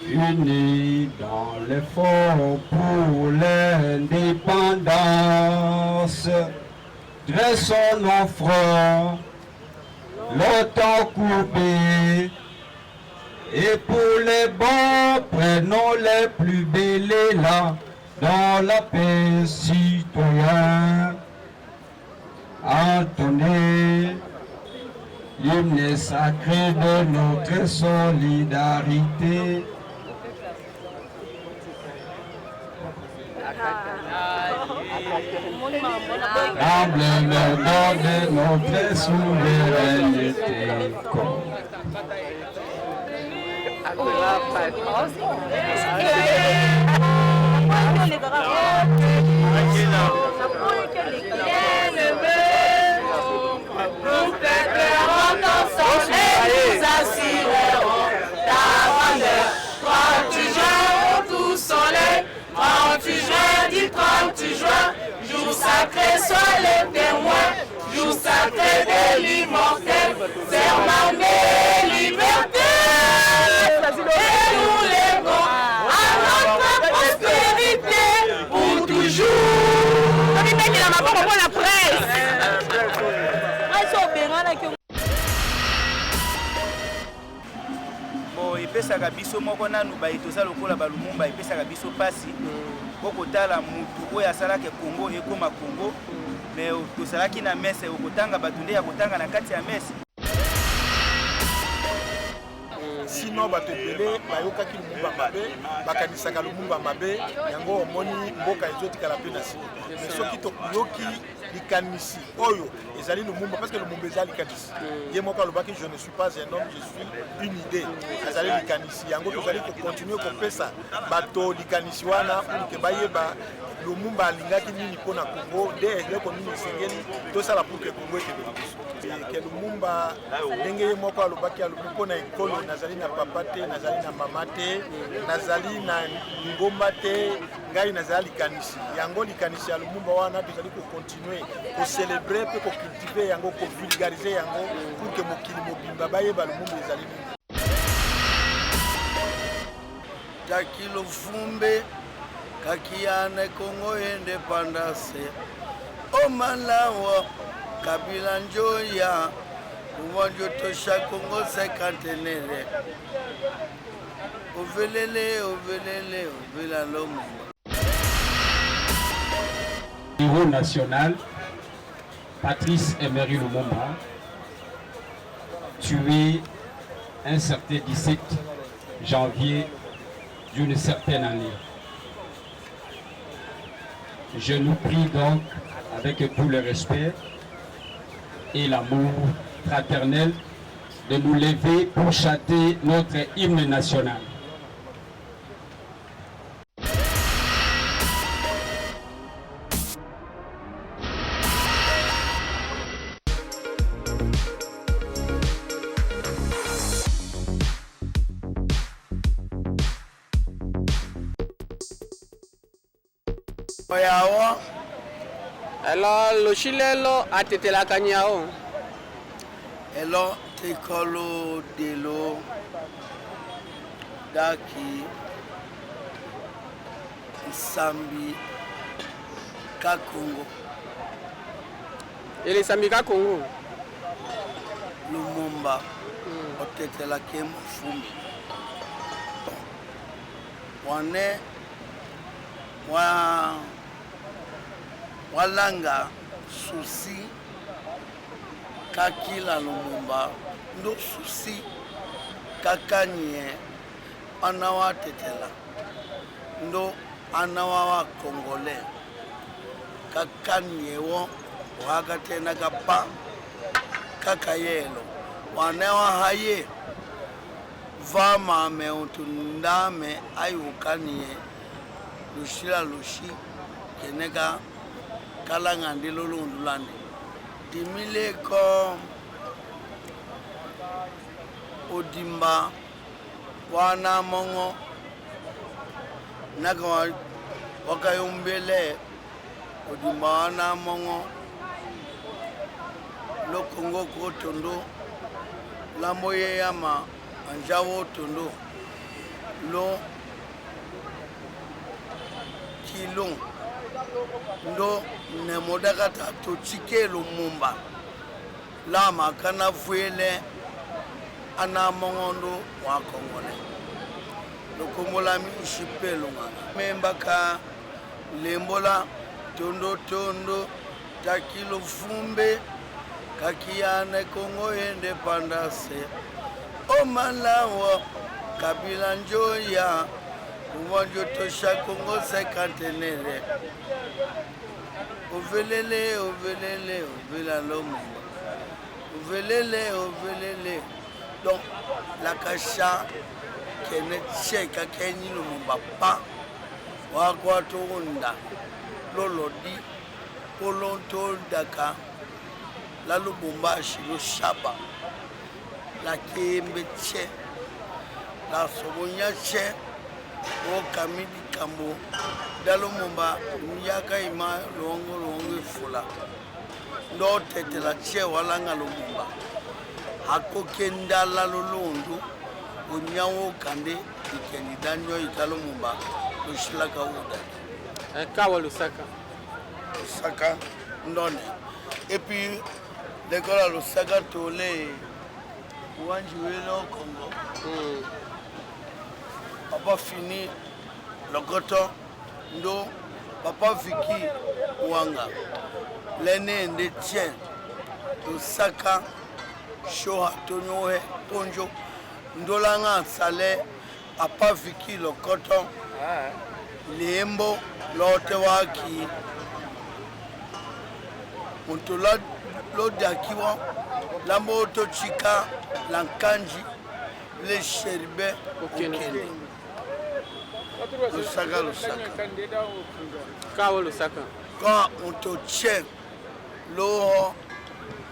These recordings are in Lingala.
unis dans l'effort pour l'indépendance. Dressons nos fronts, longtemps coupés, et pour les bons, prenons les plus belles là, dans la paix citoyenne. Entonnez l'hymne sacré de notre solidarité. L'emblème de notre souveraineté. Nous préparons ensemble et nous assurerons ta grandeur. 30 juin, tout soleil, 30 juin, du 30 juin, jour sacré, sois les témoins, jour sacré de l'immortel, serment de liberté. Et nous lèvons à notre prospérité pour toujours. La presse. Bon, epesaka biso moko nanu toza lokola balumumba epesaka biso pasi okotala mutu oyo asalaka Congo ekoma Congo mais tozalaki na messe okotanga bato nde ya kotanga na kati ya messe. Sinon bato ebele bayokaki Lumumba mabe bakanisaka Lumumba mabe yango omoni mboka ezotikala mpe na sima mais soki toyoki likanisi oyo ezali Lumumba parce que Lumumba eza likanisi ye moko alobaki je ne suis pas un homme, je suis une idée azali likanisi yango tozali kokontinue kopesa bato likanisi wana pour ke bayeba Lumumba alingaki nini mpona Congo nde eloko nini esengeli tosala pour ke Congo ekende biso ke Lumumba ndenge ye moko alobaki alobi mpona ekolo nazali na papa te, nazali na mama te, nazali na ngomba te, ngai nazali likanisi yango likanisi ya Lumumba wana tozali kokontinue kocelebre mpe kocultive yango kovulgarize yango pour ke mokili mobimba bayeba Lumumba ezali nini. Takilo fumbe kakiane Congo independence o malawa Kabila njoya umonjo tosha Congo sekantenere ovelele ovela lomo. Niveau national, Patrice Emery Lumumba, tué un certain 17 janvier d'une certaine année. Je nous prie donc, avec tout le respect et l'amour fraternel, de nous lever pour chanter notre hymne national. Alors, le chilelo a été la cagnao. Elo tekolo delo daki Sambi ka Congo. Et les Sambi ka Congo. Lumumba otetela ke mfumbi. Wane walanga susi kakila Lumumba ndo susi kakanye anawa tetela ndo anawa wa Congolais kakanye wo wakatena kapa kakayelo wanewa haye vama meutundame ayukanie lushila lushi keneka kalanga ndilo lundulane dimile ko odimba wana mongo naka wakayombele odimba wana mongo lo Congo ko tondo lamboye yama anjawo tondo lo kilong ndo nemodakata tochike Lumumba la makana fuele ana mongondo wa Kongole lokomola mi shipelo ngana memba ka lembola tondo tondo takilo fumbe kakiane Kongo independence o malawo Kabila njoya umonjo tosha Kongo sekantenere ovelele ovelele ovela Lumumba ovelele donc la kasha kene cheka kenyi Lumumba pa wakwa tonda lolodi polonto daka la Lubumbashi lo shaba la kembe che la sobonya che o kamidi kambo dalo Lumumba nyaka ima longo fula ndo tete la che walanga Lumumba hako kenda la lolondu onyawo kande ikeni danyo ikalo Lumumba ushilaka uda Kawa Lusaka ndone et puis l'école à Lusaka tolé Wanji Welo Congo papa fini le coton ndo papa Viki Wanga l'aîné de tien Lusaka Shoha Tonyohe Ponjo ndolanga sale papa Viki le coton Lembo lote waki Montola Lodakiwa Lambo Tochika Lankanji Le Sheribe Okende Lusaka Kawa Lusaka quand on te tient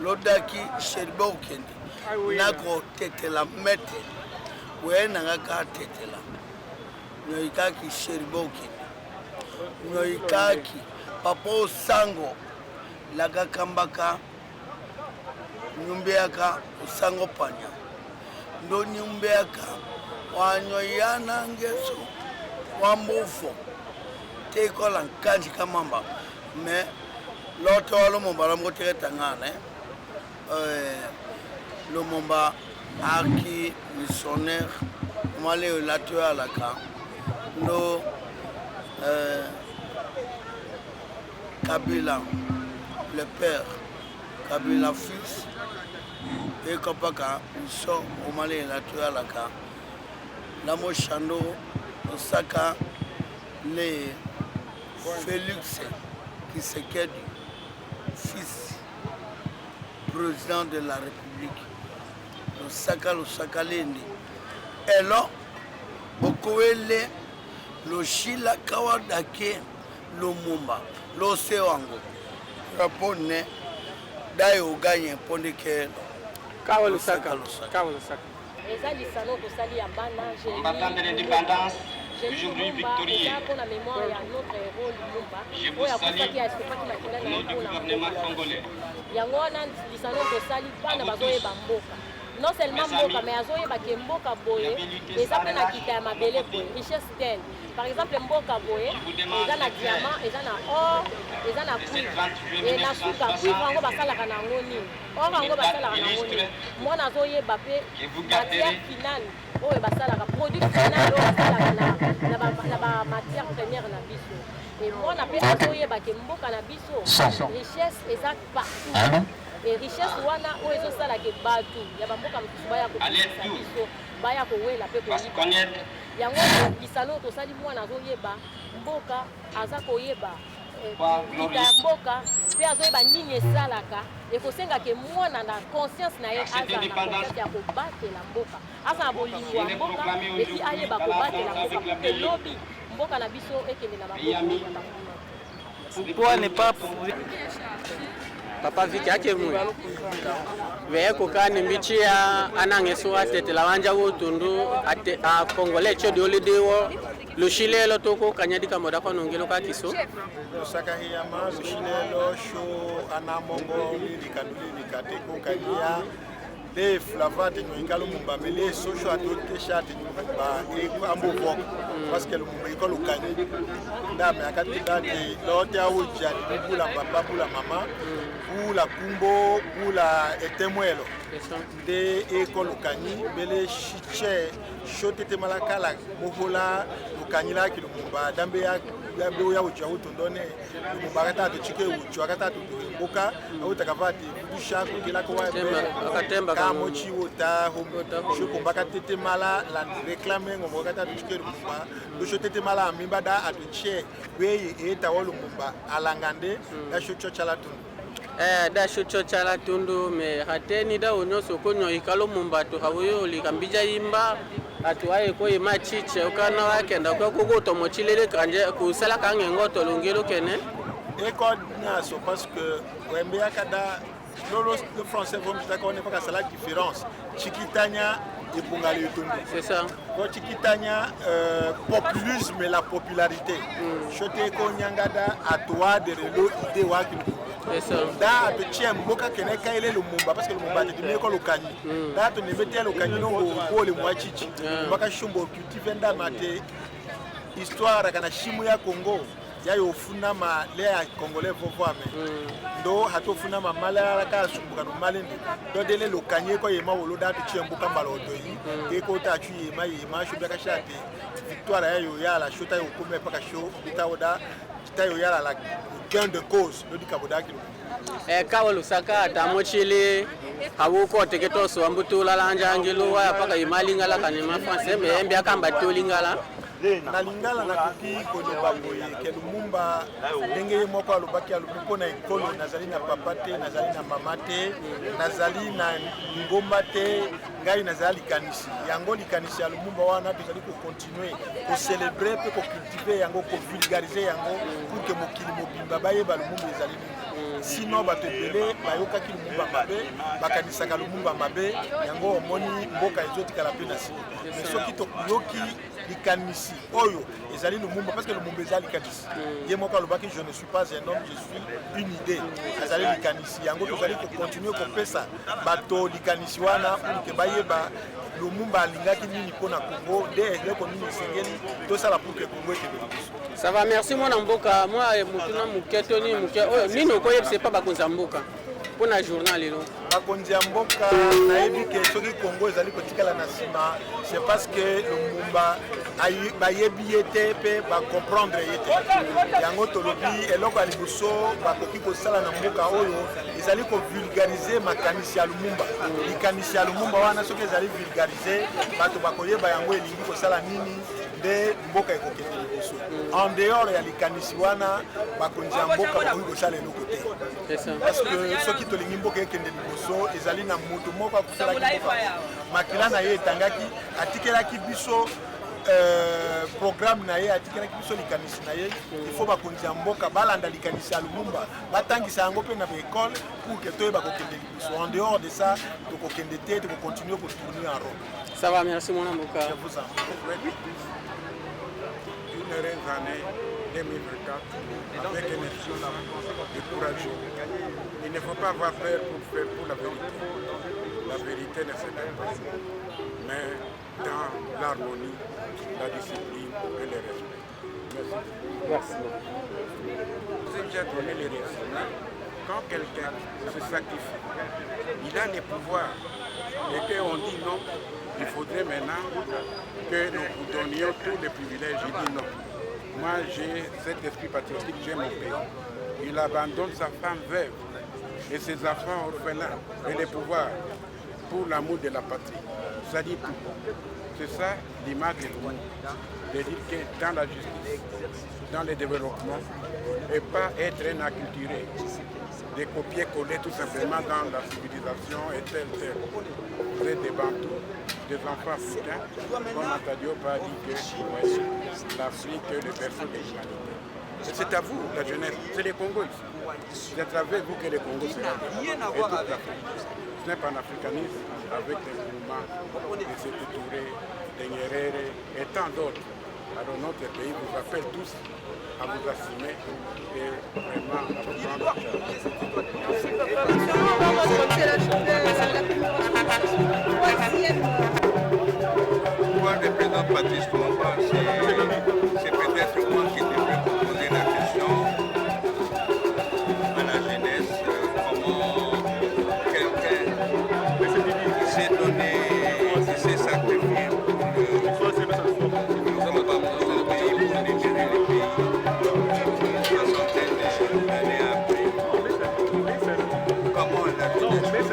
Lodaki Sheribe Okende Nako tete la mette Wé nangaka tete la Noikaki Sheribe Okende Noikaki Papo Sango Laga kambaka nyumbeaka usango panya ndo nyumbeaka wanyoyana ngeso wambofo teko la kanji kamamba me loto Lumumba la motere tangane Lumumba aki missionnaire male la toa la ka ndo Kabila le père, Kabila fils, et Kopaka, ils sont au Mali et la Tualaka. La Mochando, Osaka, les Félix, qui se quête fils, président de la République, Osaka Lendi. Et là, Okoele, le Shila Kawadake, Lumumba, l'Océango. Rapone dayo gagne ponde ke Kawa Lusaka Eza lisano tosali ya bana combattant de l'indépendance aujourd'hui victorieux. Pour la mémoire ya notre héros Lumumba Je vous salue au nom du gouvernement congolais. yango wana lisano tosali bana bazoyeba mboka non seulement mboka mais azoyeba ke mboka boye eza pe na kita ya mabele boye richesse telle par exemple mboka boye eza na diamant eza na or eza na cuivre et na suka cuivre yango basalaka nango nini or yango basalaka nango nini mwana azoyeba pe matière finale oyo basalaka produit final oyo basalaka na bamatière première na biso et mwana pe azoyeba ke mboka na biso richesse eza partout et richesse wana oyo ezosalaka batu ya bamboka mosusu baya kopesa biso baya kowela mpe koyiba yango lisano tosali mwana azoyeba mboka aza koyeba kita ya mboka mpe azoyeba nini esalaka ekosengaka mwana na conscience na ye aza na conscience ya kobatela mboka aza na bolingo ya mboka epi ayeba kobatela mboka mpe lobi mboka na biso ekende na bamboka. Pourquoi ne pas Papa Viki ake mwe veye kokani mbichi ya anangeso atetela wanja wotundu a Congolais chodi olidewo lushilelo toko kanyadika moda kwa nongelo ka kiso Lusaka hiyama lushilelo sho anamongo likaduli likateko kania de flava te nyoika lumumba mele social adote shate ba e ambo vok parce que lumumba iko lokani ndame akati date lote auja pour la papa pour la maman pour la kumbo pour la etemwelo de iko lokani mele chiche shote te malakala bohola lokani la ki lumumba dambe ya ya uja utondone lumumba kata to chike uja kata to boka utakavati busha kila kwa akatemba kama chiwota shukumba katete mala la réclamer ngo kata tuchike lumumba dosho tete mala mimbada atuche weye eta wolumumba alangande da shocho chala tundu da shocho chala tundu me hateni da onyoso konyo ikalo mumba to hawoyo likambija imba atuaye ko imachiche ukana wakenda kwa kugoto mochilele kanje kusala kange ngoto lungelo kene école naso parce que wembe akada le français vous me connaissez pas que c'est la différence chikitanya et bungali tundu c'est ça ko chikitanya populisme et la popularité chote ko nyangada atwa de relo idée wa ki c'est ça da to chiem boka kene kaile lumumba parce que lumumba te dime ko lokani da to ne bete lokani no ko le mwachichi baka shumbo cultivenda mate histoire kana shimu ya Congo yayo funa ma le ya congolais vovoame ndo hatofuna ma mala ka sumbuka no malende do dele lokanye ko yema woloda to chiembuka mbalodo yi e ko ta chu yema shubya ka shate victoire yayo ya la shota yo kome paka show bitaoda tayo ya la gain de cause do dikaboda kilo kawo saka tamochile awuko teketo so ambutula lanjangelo wa paka imalinga la kanima français me mbya kamba tolingala na lingala na koki koloba boye ke lumumba ndenge moko alobaki alubuko na ekolo nazali na papa te nazali na mama te nazali na ngomba te ngai nazali kanisi yango likanisi ya lumumba wana tozali ko continuer ko célébrer pe ko cultiver yango ko vulgariser yango pour que mokili mobimba bayeba lumumba ezali sinon bato ebele bayokaki lumumba mabe bakanisaka lumumba mabe yango omoni mboka ezotikala mpe na sima mais soki toyoki likanisi oyo ezali lumumba parce que lumumba ezali likanisi ye moko alobaki je ne suis pas un homme je suis une idée azali likanisi yango tozali kocontinue kopesa bato likanisi wana pour ke bayeba lumumba alingaki nini mpona Congo nde eloko nini esengeli tosala pour que Congo ekende liboso. Ça va, merci mon mboka moi mutuna muketo ni muke oyo nini okoyebisa pa bakonza mboka pona journal lelo bakonzi ya mboka nayebi ke soki Congo ezali kotikala na sima c'est parce que lumumba bayebi ye te mpe bacomprendre ye te yango tolobi eloko ya liboso bakoki kosala na mboka oyo ezali kovulgarize makanisi ya lumumba likanisi ya lumumba wana soki ezali vulgarize bato bakoyeba yango elingi kosala nini nde mboka ekokende liboso en dehors ya likanisi wana bakonzi ya mboka bakoki kosala eloko te parce que soki tolingi mboka ekende liboso ezali na moto moko akufelaki mboka makila na ye etangaki atikelaki biso programme na ye atikelaki biso likanisi na ye il faut bakonzi ya mboka balanda likanisi ya lumumba batangisa yango mpe na baekole pour ke toyeba kokende liboso en dehors de ça tokokende te tokocontinue kotourner en rond. Ça va, merci mon mboka. Je vous en prie. Une heureuse année 2024 avec un esprit et courageux. Il ne faut pas avoir peur pour faire pour la vérité. La vérité ne se perd pas, mais dans l'harmonie, la discipline et le respect. Merci. Si j'ai donné les raisons, quand quelqu'un se sacrifie, il a les pouvoirs et qu'on dit non, il faudrait maintenant que nous vous donnions tous les privilèges. Il dit non. Moi, j'ai cet esprit patriotique, j'ai mon pays. Il abandonne sa femme veuve et ses enfants orphelins et les pouvoirs pour l'amour de la patrie. Ça dit tout. C'est ça l'image de l'homme. De dire que dans la justice, dans le développement, et pas être un acculturé, de copier-coller tout simplement dans la civilisation et tel. Vous êtes des Bantous, des enfants africains, comme Natadio a dit que l'Afrique est le berceau de l'humanité. C'est à vous, la jeunesse, c'est les Congos ici. C'est à travers vous que les Congos se rendent. Et toute l'Afrique. Ce n'est pas un africanisme avec des mouvements de Sékou Touré, de Nyerere et tant d'autres. Alors notre pays vous appelle tous à vous assumer et vraiment à vous prendre en Moi, le président Patrice Lumumba, c'est peut-être moi qui devrais vous poser la question à la jeunesse, comment quelqu'un qui s'est donné, qui s'est sacrifié pour le pays, pour libérer le pays, soixantaine d'années après. Comment la jeunesse,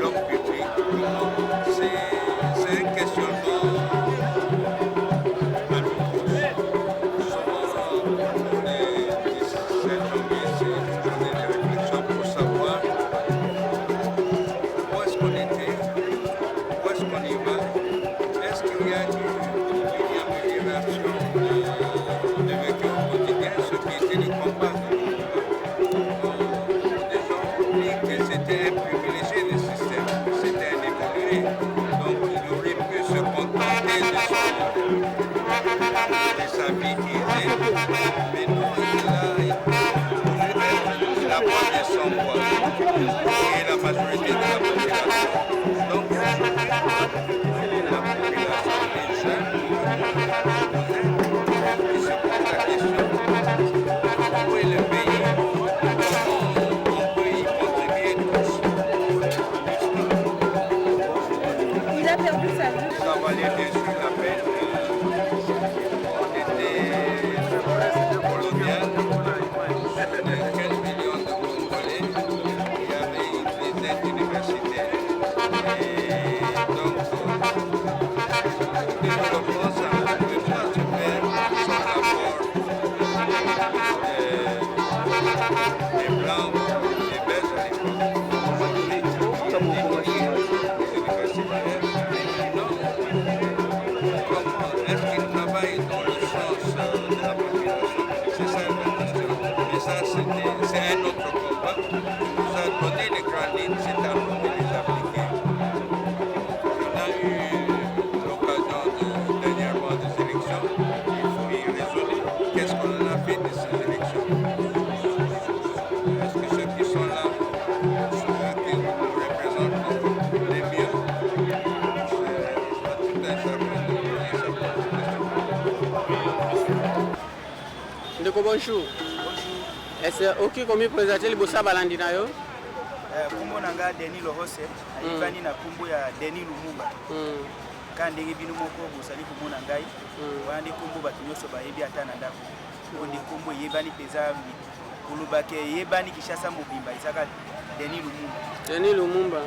l'homme public, c'est une questionnement à nous tous. Cette journée de réflexion pour savoir où est-ce qu'on était, où est-ce qu'on y va, est-ce qu'il y a une amélioration de vécu au quotidien, ce qui était le combat de les gens oublient que c'était un privilégié du système, c'était un évolué, donc il aurait pu se contenter de sa vie aisée, mais non, il a voulu être la voix de son voix et la majorité de la population. Donc, la population des jeunes, ils se posent la question, où est le pays, comment on peut y contribuer tous. Il a perdu sa vie. Cavalier dessus la peine, on était sur colonial, de 15 millions de Congolais, il y avait une dizaine d'universités, et donc le développement, ça ne peut pas se faire sans l'apport des Blancs, des Belges à l'époque. Comment est-ce qu'ils travaillent dans le sens de la population? C'est ça la question. Mais ça, c'est un autre combat. On nous a donné les grandes lignes, c'est à nous de les appliquer. On a eu l'occasion dernièrement des élections. Il faut y raisonner. Qu'est-ce qu'on a fait de ces élections? Est-ce que ceux qui sont là, ceux qui nous représentent les mieux? C'est tout un chacun de poser sa propre question. Ndeko bonjour. Est-ce que komi présenter liboso ya balandi na yo? Kumbo na nga Denis Lohose, ayibani na kumbo ya Denis Lumumba. Ka ndenge bino moko bosali komona ngai, wana ndi kumbo bato nyonso bayebi ata na ndako. Oyo ndi kumbo eyebani mpenza kolobaka eyebani Kinshasa mobimba ezaka Denis Lumumba. Denis Lumumba.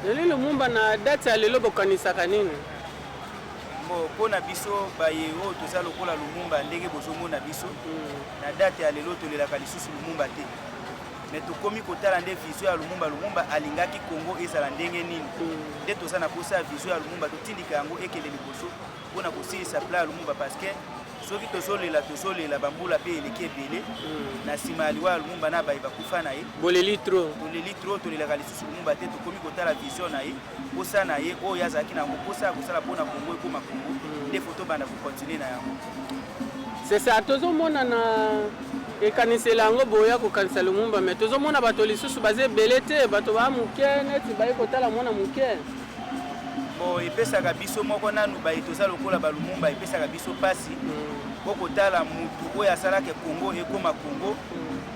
Denis Lumumba na date ya lelo bokanisaka nini? Mpona biso baye oyo toza lokola Lumumba ndenge bozomona biso, na date ya lelo tolelaka lisusu Lumumba te. Mais tokomi kotala nde vision ya Lumumba, Lumumba alingaki Congo ezala ndenge nini. Nde toza na posa ya vision ya Lumumba totindika yango ekele liboso mpona kosilisa pla ya Lumumba parce que soki tozolela bambula mpe eleki ebele na nsima ya liwa ya Lumumba na baye bakufa na ye boleli tro tolelaka lisusu Lumumba te tokomi kotala vision na ye posa na ye oyo azalaki nango posa ya kosala mpona Congo ekoma Congo nde foto banda kokontinue na yango. C'est ça, tozomona na ekanisela yango boya kokanisa Lumumba, mais tozomona bato lisusu baze ebele te, bato ba muke neti baye kotala mwana muke. Bon, epesaka biso moko nanu baye toza lokola ba Lumumba epesaka biso pasi okotala mutu oyo asalaki Congo ekoma Congo,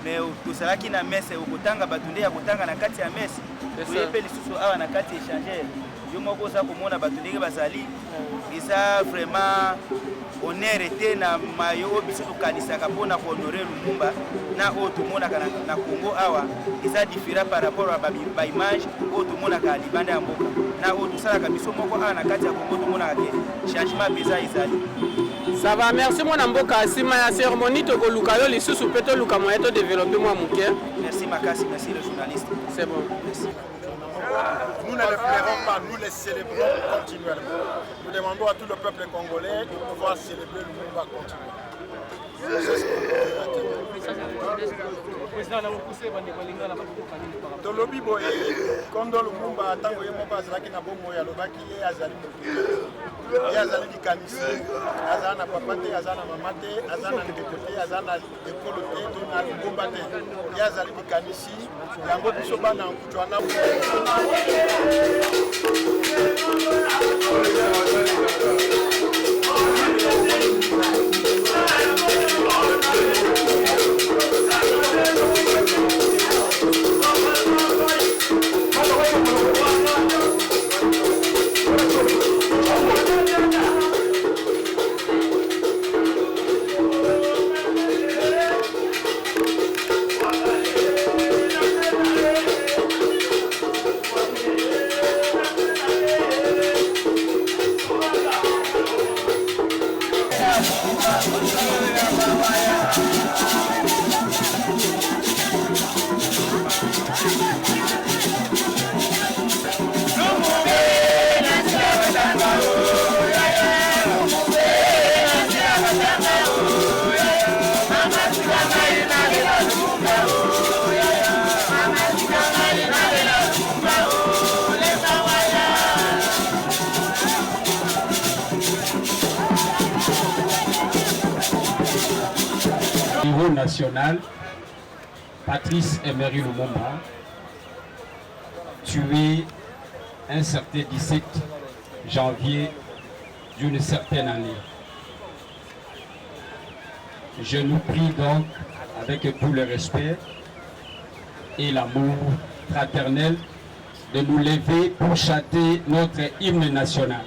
mais tosalaki na messe okotanga bato nde ya kotanga na kati ya messe toyepe lisusu awa na kati échanger yo moko oza komona bato ndenge bazali eza vraiment honneur ete na mayo oyo biso tokanisaka mpona kohonore Lumumba na oyo tomonaka na Congo awa eza différent par rapport à baimage oyo tomonaka ya libanda ya mboka na oyo tosalaka biso moko awa na kati ya Congo tomonaka ke changement mpenza ezali. Ça va, merci mon mboka nsima ya cérémonie tokoluka yo lisusu mpe toluka moyen todévelopper mwa moke. Merci Makasi, merci le journaliste. C'est bon. Merci. Nous ne les pleurons pas, nous les célébrons continuellement. Nous demandons à tout le peuple congolais de pouvoir célébrer le Lumumba continuellement. Tolobi boye kondo Lumumba tango ye moko azalaki na bomoi alobaki ye azali moto ye azali likanisi aza na papa te aza na mama te aza na ndeko te aza na ekolo te to na lingomba te ye azali likanisi yango biso bana nkutu wana Niveau national, Patrice Emery Lumumba, tué un certain 17 janvier d'une certaine année. Je nous prie donc, avec tout le respect et l'amour fraternel, de nous lever pour chanter notre hymne national.